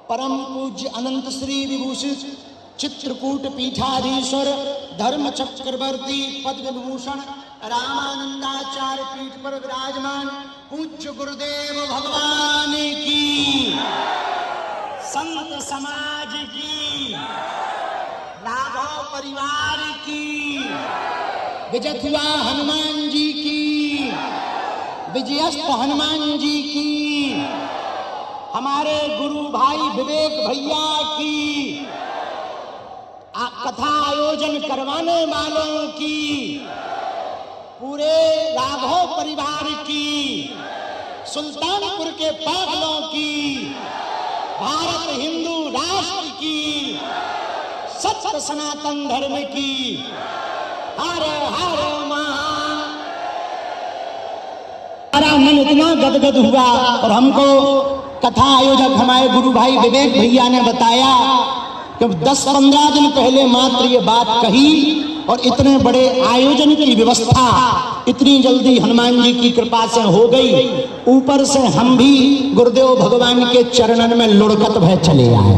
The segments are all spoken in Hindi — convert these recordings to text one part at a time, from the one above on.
परम पूज्य अनंत श्री विभूषित चित्रकूट पीठाधीश्वर धर्म चक्रवर्ती पद्म विभूषण रामानंदाचार्य पीठ पर विराजमान पूज्य गुरुदेव भगवान की, संत समाज की, राघव परिवार की, विजयथुआ हनुमान जी की, विजयस्त हनुमान जी की, हमारे गुरु भाई विवेक भैया की, कथा आयोजन करवाने वालों की, पूरे राघव परिवार की, सुल्तानपुर के पागलों की, भारत हिंदू राष्ट्र की, सत्य सनातन धर्म की, हर हर हमारा मन इतना गदगद हुआ। और हमको कथा आयोजक हमारे गुरु भाई विवेक भैया ने बताया कि 10-15 दिन पहले मात्र ये बात कही और इतने बड़े आयोजन की व्यवस्था इतनी जल्दी हनुमान जी की कृपा से हो गई। ऊपर से हम भी गुरुदेव भगवान के चरणन में लुढ़कत भय चले आए।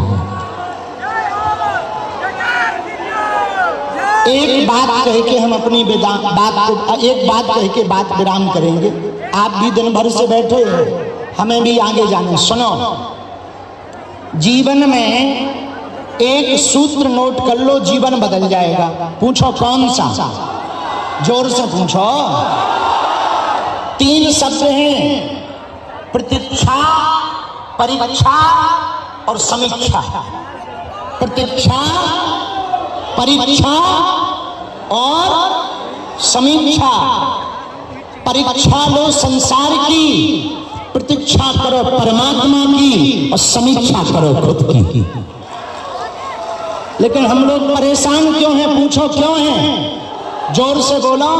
एक बात कह के हम अपनी बात कह के बात विराम करेंगे। आप भी दिन भर से बैठे हैं, हमें भी आगे जाना। सुनो, जीवन में एक सूत्र नोट कर लो, जीवन बदल जाएगा। पूछो कौन सा? जोर से पूछो। 3 शब्द हैं, प्रतीक्षा, परीक्षा और समीक्षा। प्रतीक्षा, परीक्षा और समीक्षा। परीक्षा लो संसार की, प्रतीक्षा करो परमात्मा की और समीक्षा करो खुद की। लेकिन हम लोग परेशान क्यों हैं? पूछो क्यों हैं? जोर से बोलो।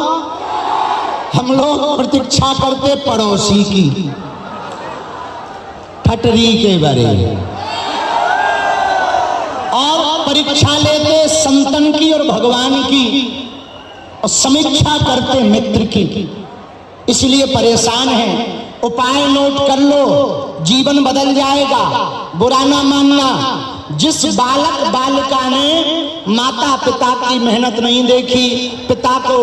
हम लोग प्रतीक्षा करते पड़ोसी की, ठटरी के बारे, और परीक्षा लेते संतन की और भगवान की, और समीक्षा करते मित्र की। इसलिए परेशान हैं। उपाय नोट कर लो, जीवन बदल जाएगा। बुरा ना मानना, जिस बालक बालिका ने माता पिता की मेहनत नहीं देखी, पिता को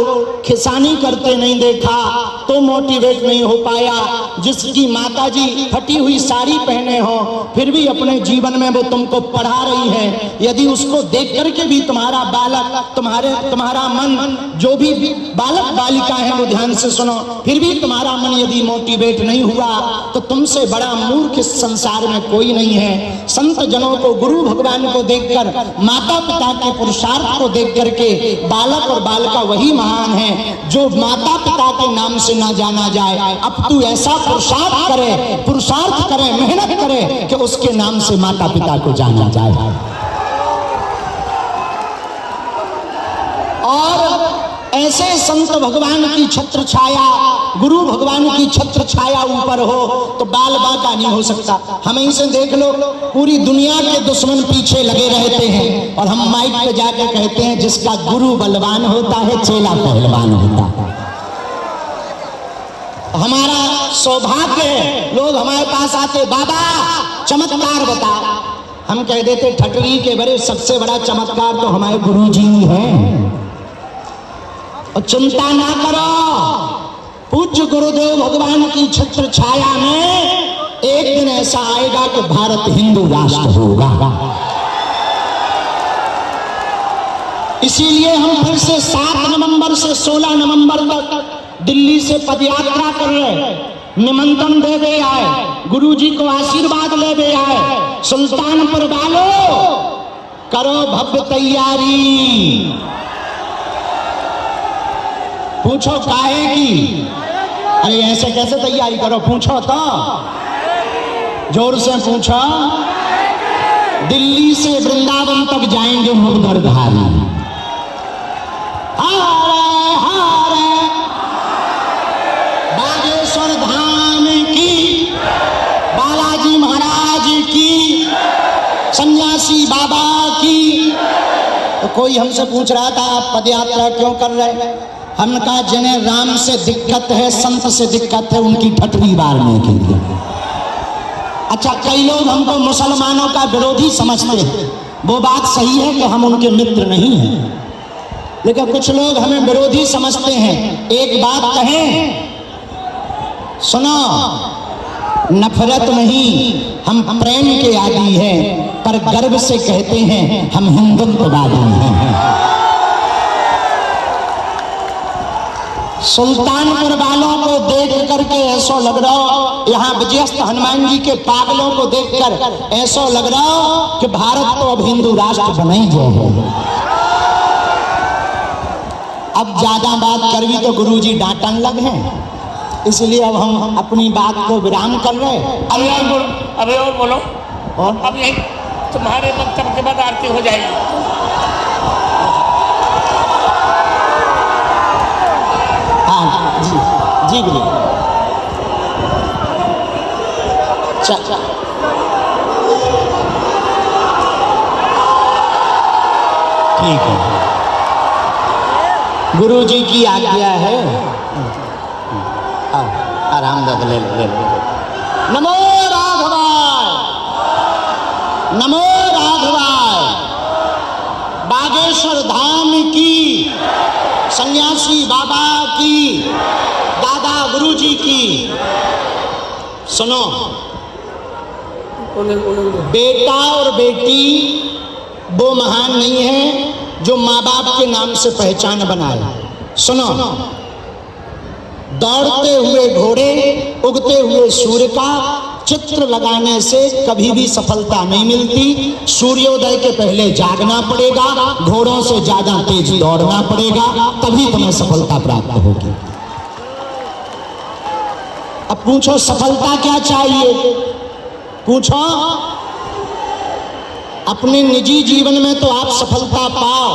खिसानी करते नहीं देखा, तो मोटिवेट नहीं हो पाया। जिसकी माता जी फटी हुई साड़ी पहने हो, फिर भी अपने जीवन में वो तुमको पढ़ा रही है, यदि उसको देख करके भी तुम्हारा बालक, तुम्हारा मन, जो भी बालक बालिका है वो ध्यान से सुनो, फिर भी तुम्हारा मन यदि मोटिवेट नहीं हुआ, तो तुमसे बड़ा मूर्ख इस संसार में कोई नहीं है। संत जनों को, गुरु भगवान को देखकर, माता पिता के पुरुषार्थ को देख करके बालक और बालिका वही महान है जो माता पिता के नाम से ना जाना जाए। अब तू ऐसा पुरुषार्थ करे, मेहनत करे कि उसके नाम से माता पिता को जाना जाए। और ऐसे संत भगवान की छत्र छाया, गुरु भगवान की छत्र छाया ऊपर हो तो बाल बाका नहीं हो सकता। हमें इसे देख लो, पूरी दुनिया के दुश्मन पीछे लगे रहते हैं और हम माइक पे जाकर कहते हैं जिसका गुरु बलवान होता है चेला पहलवान होता है। हमारा सौभाग्य है, लोग हमारे पास आते, बाबा चमत्कार बता। हम कह देते ठटरी के बड़े सबसे बड़ा चमत्कार तो हमारे गुरु जी हैं। और चिंता ना करो, पूज्य गुरुदेव भगवान की छत्र छाया में एक दिन ऐसा आएगा कि भारत हिंदू राष्ट्र होगा। इसीलिए हम फिर से 7 नवंबर से 16 नवंबर तक दिल्ली से पदयात्रा कर रहे, निमंत्रण दे दे आए, गुरु जी को आशीर्वाद ले दे आए। सुल्तानपुर वालों, करो भव्य तैयारी। पूछो काहे की? अरे ऐसे कैसे तैयारी करो? पूछो तो, जोर से पूछो। दिल्ली से वृंदावन तक जाएंगे मुर्गरधारी। हारे हारे बागेश्वर धाम की, बालाजी महाराज की, सन्यासी बाबा की। तो कोई हमसे पूछ रहा था आप पदयात्रा क्यों कर रहे हैं? हमने कहा जिन्हें राम से दिक्कत है, संत से दिक्कत है, उनकी ठटरी मारने के लिए। अच्छा, कई लोग हमको मुसलमानों का विरोधी समझते हैं, वो बात सही है कि हम उनके मित्र नहीं हैं, लेकिन कुछ लोग हमें विरोधी समझते हैं। एक बात कहें, सुनो, नफरत नहीं, हम प्रेम के आदी हैं, पर गर्व से कहते हैं हम हिंदुत्ववादी हैं। सुल्तानपुर वालों को देख करके ऐसा लग रहा हो, यहाँ विजयस्थ हनुमान जी के पागलों को देखकर ऐसा लग रहा हो कि भारत तो अब हिंदू राष्ट्र बना ही जाए। अब ज्यादा बात करवी तो गुरुजी डांटन लग हैं, इसलिए अब हम अपनी बात को विराम कर रहे हैं। अरे और बोलो, और अब यही तुम्हारे वक्तव्य के बाद आरती हो जाएगी। हाँ जी जी गुरु, ठीक है, गुरु जी की आज्ञा है। आराम दे ले ले। नमो राघवाय, नमो राघवाय। बागेश्वर धाम की, सन्यासी बाबा की, दादा गुरुजी की। सुनो, बेटा और बेटी वो महान नहीं है जो माँ बाप के नाम से पहचान बनाए। सुनो, दौड़ते हुए घोड़े, उगते हुए सूर्य का चित्र लगाने से कभी भी सफलता नहीं मिलती। सूर्योदय के पहले जागना पड़ेगा, घोड़ों से ज्यादा तेज दौड़ना पड़ेगा, तभी तुम्हें सफलता प्राप्त होगी। अब पूछो सफलता क्या चाहिए? पूछो, अपने निजी जीवन में तो आप सफलता पाओ,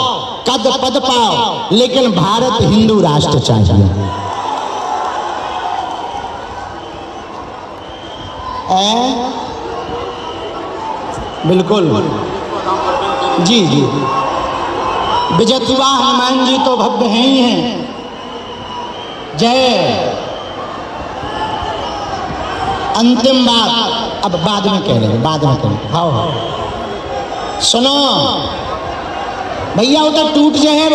कद पद पाओ, लेकिन भारत हिंदू राष्ट्र चाहिए। बिल्कुल जी जी, विजयतुआ हनुमान जी तो भव्य हैं ही हैं। जय। अंतिम बात अब बाद में कह रहे हैं, बाद में कहेंगे। हाँ, सुनो भैया, उधर टूट जाए,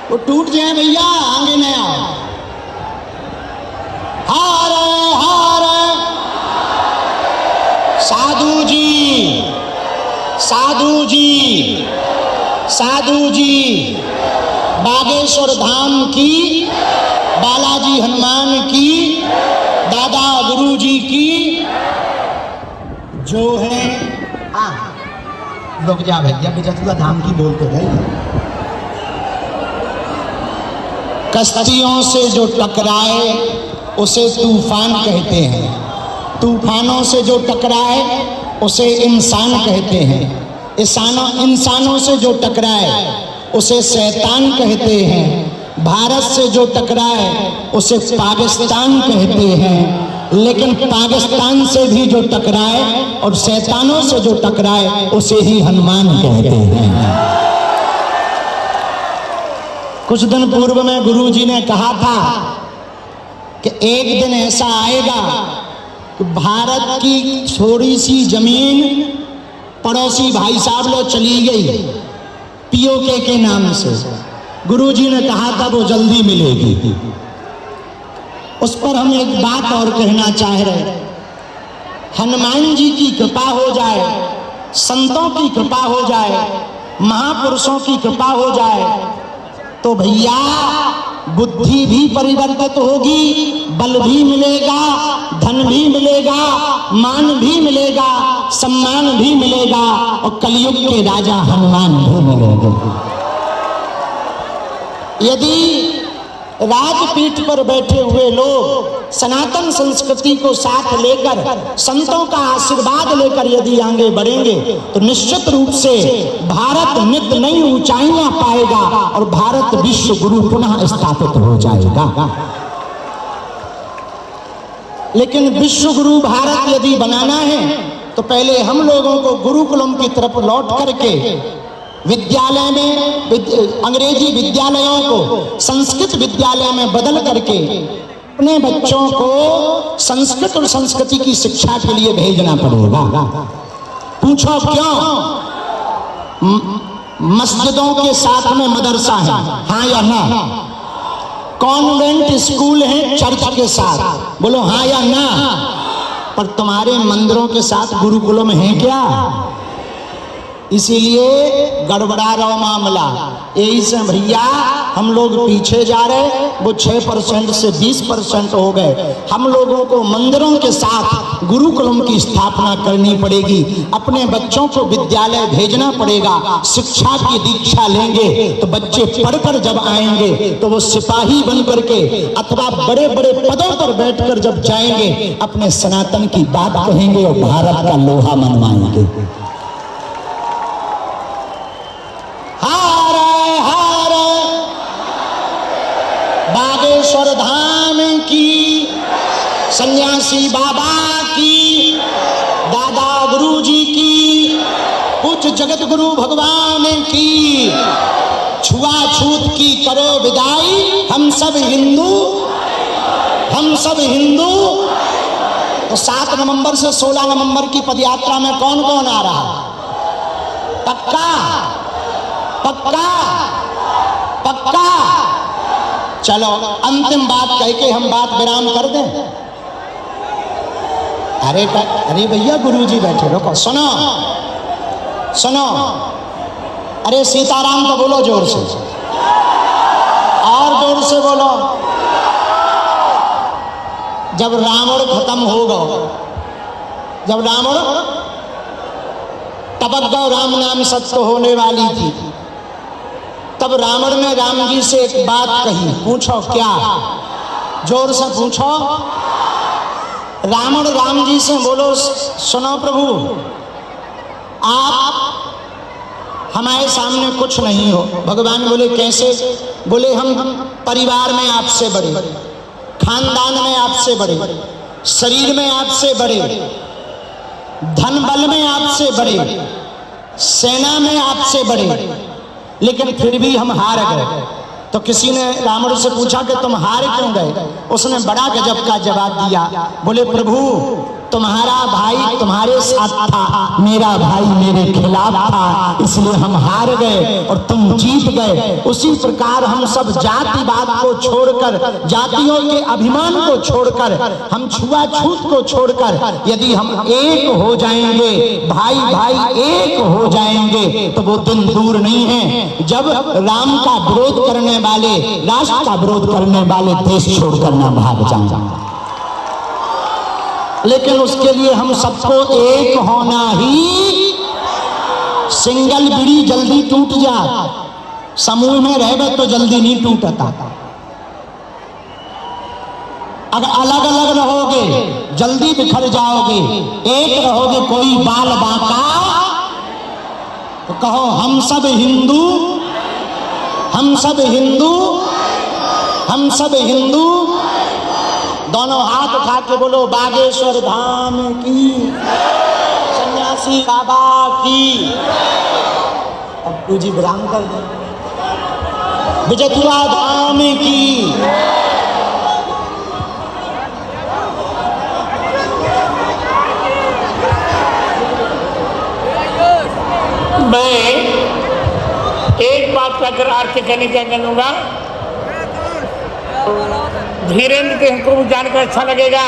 वो टूट जाए भैया, आगे न आओ। हार हार साधु जी, साधु जी, साधु जी, बागेश्वर धाम की, बालाजी हनुमान की, दादा गुरुजी की जो है। लोग जा भैया, विजयतुआ धाम की बोलते गए। कश्तियों से जो टकराए उसे तूफान कहते हैं, तूफानों से जो टकराए उसे इंसान कहते हैं, इंसानों से जो टकराए उसे शैतान कहते हैं, भारत से जो टकराए उसे पाकिस्तान कहते हैं, लेकिन पाकिस्तान से भी जो टकराए और शैतानों से जो टकराए उसे ही हनुमान कहते हैं। कुछ दिन पूर्व में गुरुजी ने कहा था कि एक दिन ऐसा आएगा कि भारत की थोड़ी सी जमीन पड़ोसी भाई साहब लोग चली गई पीओके के नाम से। गुरुजी ने कहा था वो जल्दी मिलेगी। उस पर हम एक बात और कहना चाह रहे, हनुमान जी की कृपा हो जाए, संतों की कृपा हो जाए, महापुरुषों की कृपा हो जाए तो भैया बुद्धि भी परिवर्तित होगी, बल भी मिलेगा, धन भी मिलेगा, मान भी मिलेगा, सम्मान भी मिलेगा और कलयुग के राजा हनुमान भी मिलेंगे। यदि राजपीठ पर बैठे हुए लोग सनातन संस्कृति को साथ लेकर, संतों का आशीर्वाद लेकर यदि आगे बढ़ेंगे तो निश्चित रूप से भारत नित नई ऊंचाइयां पाएगा और भारत विश्व गुरु पुनः स्थापित हो जाएगा। लेकिन विश्व गुरु भारत यदि बनाना है तो पहले हम लोगों को गुरुकुलम की तरफ लौट करके विद्यालय में अंग्रेजी विद्यालयों को संस्कृत विद्यालय में बदल करके अपने बच्चों को संस्कृत और संस्कृति की शिक्षा के लिए भेजना पड़ेगा। पूछो क्यों? मस्जिदों के साथ में मदरसा है, हाँ या ना? कॉन्वेंट स्कूल है चर्च के साथ, बोलो हाँ या ना? पर तुम्हारे मंदिरों के साथ गुरुकुलम है क्या? इसीलिए गड़बड़ा रहा मामला। यही से भैया हम लोग पीछे जा रहे, वो 6% से 20% हो गए। हम लोगों को मंदिरों के साथ गुरुकुलम की स्थापना करनी पड़ेगी। अपने बच्चों को विद्यालय भेजना पड़ेगा, शिक्षा की दीक्षा लेंगे तो बच्चे पढ़कर जब आएंगे तो वो सिपाही बन करके अथवा बड़े बड़े पदों पर बैठकर जब जाएंगे अपने सनातन की बात कहेंगे और भारत का लोहा मनवाएंगे। बागेश्वर धाम की, सन्यासी बाबा की, दादा गुरुजी की, पूज्य जगत गुरु भगवान की, छुआछूत की करो विदाई, हम सब हिंदू, हम सब हिंदू। तो 7 नवंबर से 16 नवंबर की पदयात्रा में कौन कौन आ रहा? पक्का पक्का पक्का? चलो अंतिम बात कह के हम बात विराम कर दें। अरे भैया गुरुजी बैठे, रुको, सुनो सुनो। अरे सीताराम तो बोलो जोर से, और जोर से बोलो। जब रावण खत्म होगा, जब रावण टपक गौ राम नाम सत्य होने वाली थी, तब रावण ने राम जी से एक बात कही। पूछो क्या? जोर से पूछो। रावण राम जी से बोलो, सुनो प्रभु, आप हमारे सामने कुछ नहीं हो। भगवान बोले कैसे? बोले हम परिवार में आपसे बड़े, खानदान में आपसे बड़े, शरीर में आपसे बड़े, धन बल में आपसे बड़े, सेना में आपसे बड़े, लेकिन फिर भी हम हार गए। तो किसी ने रावण से पूछा कि तुम हार क्यों गए? उसने बड़ा गजब का जवाब दिया। बोले प्रभु, तुम्हारा भाई तुम्हारे साथ था, मेरा भाई मेरे खिलाफ था, इसलिए हम हार गए और तुम जीत गए। उसी प्रकार हम सब जातिवाद को छोड़कर, जातियों के अभिमान को छोड़कर, हम छुआछूत को छोड़कर यदि हम एक हो जाएंगे, भाई भाई एक हो जाएंगे, तो वो दिन दूर नहीं है जब राम का विरोध करने वाले, राष्ट्र का विरोध करने वाले देश छोड़कर ना भाग जाएंगे। लेकिन उसके लिए हम सबको एक होना ही। सिंगल बीड़ी जल्दी टूट जा, समूह में रहे तो जल्दी नहीं टूटता। अगर अलग अलग रहोगे जल्दी बिखर जाओगे, एक रहोगे कोई बाल बांका। तो कहो हम सब हिंदू, हम सब हिंदू, हम सब हिंदू। दोनों हाथ उठा के बोलो बागेश्वर धाम की, सन्यासी बाबा की। अब तुझी विराम कर दे। विजयपुरा धाम की। मैं एक बात का अगर आरती करने क्या करूँगा, धीरेन्द्र के हमको भी जानकर अच्छा लगेगा।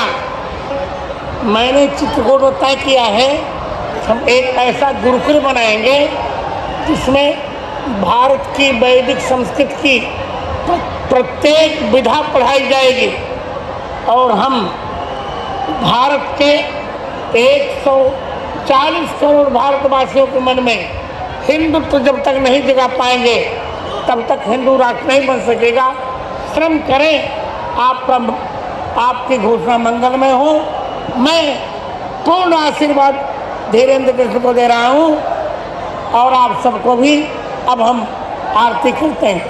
मैंने चित्रकूट में तय किया है हम एक ऐसा गुरुकुल बनाएंगे जिसमें भारत की वैदिक संस्कृत की प्रत्येक विधा पढ़ाई जाएगी और हम भारत के 140 करोड़ भारतवासियों के मन में हिंदुत्व जब तक नहीं जगा पाएंगे तब तक हिंदू राष्ट्र नहीं बन सकेगा। श्रम करें, आपकी घोषणा मंगलमय हो। मैं पूर्ण आशीर्वाद धीरेन्द्र कृष्ण को दे रहा हूँ और आप सबको भी। अब हम आरती करते हैं।